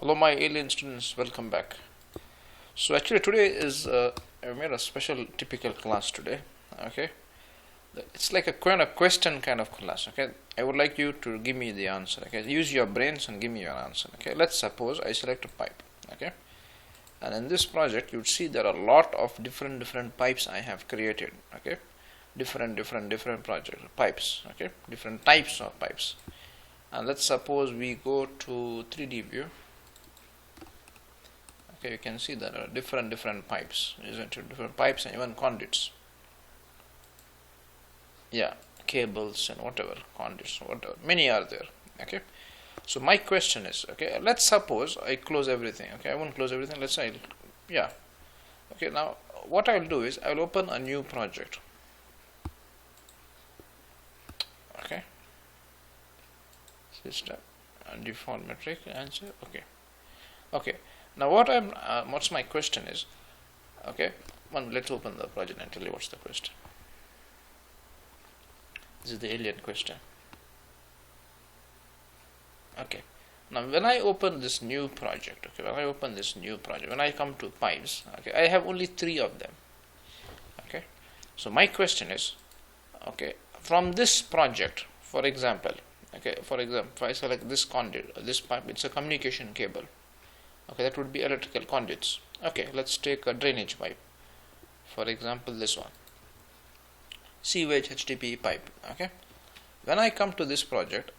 Hello my alien students, welcome back. So actually today is I made a special typical class today. Okay, it's like a kind of question kind of class. Okay, I would like you to give me the answer. Okay, use your brains and give me your answer. Okay, let's suppose I select a pipe. Okay, and in this project you would see there are a lot of different pipes I have created. Okay, different project pipes. Okay, different types of pipes. And let's suppose we go to 3D view. Okay, you can see there are different pipes, isn't it? Different pipes and even conduits. Yeah, cables and whatever, conduits, whatever. Many are there. Okay. So my question is, okay, let's suppose I close everything. Okay, I won't close everything. Let's say, yeah. Okay, now what I will do is I will open a new project. Okay. System and default metric answer. Okay. Okay. Now what's my question is, okay, let's open the project and tell you what's the question. This is the alien question. Okay, now when I open this new project, okay, when I come to pipes, okay, I have only 3 of them. Okay, so my question is, okay, from this project, for example, if I select this conduit, this pipe, it's a communication cable. Okay, that would be electrical conduits. Okay, let's take a drainage pipe. For example, this one. Sewage HDPE pipe. Okay. When I come to this project,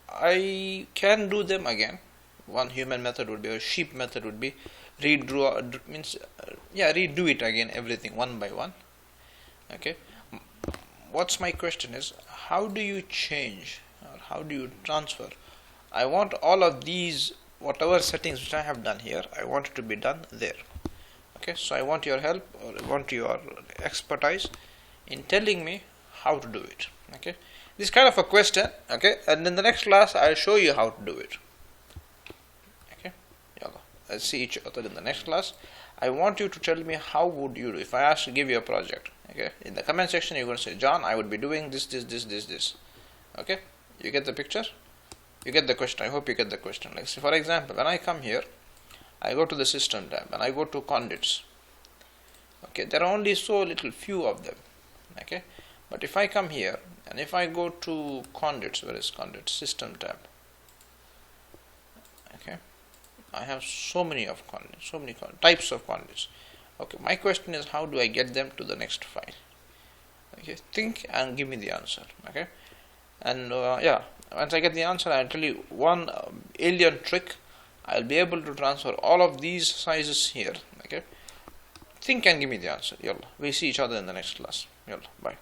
I can do them again. One human method would be, or sheep method would be, redo it again, everything one by one. Okay. What's my question is, how do you change or how do you transfer? I want all of these, whatever settings which I have done here, I want it to be done there. Okay, so I want your help, or I want your expertise in telling me how to do it. Okay, this is kind of a question. Okay, and in the next class I'll show you how to do it. Okay, let's see each other in the next class. I want you to tell me how would you do if I ask to give you a project. Okay, in the comment section you're going to say, John, I would be doing this. Okay, you get the picture? You get the question. I hope you get the question. Like, say, for example, when I come here, I go to the system tab and I go to conduits. Okay, there are only so few of them. Okay, but if I come here and if I go to conduits, where is conduits? System tab. Okay, I have so many of conduits, types of conduits. Okay, my question is, how do I get them to the next file? Okay, think and give me the answer. Okay, and yeah. Once I get the answer, I'll tell you one alien trick. I'll be able to transfer all of these sizes here. Okay, think and give me the answer. Yalla, we see each other in the next class. Yalla, bye.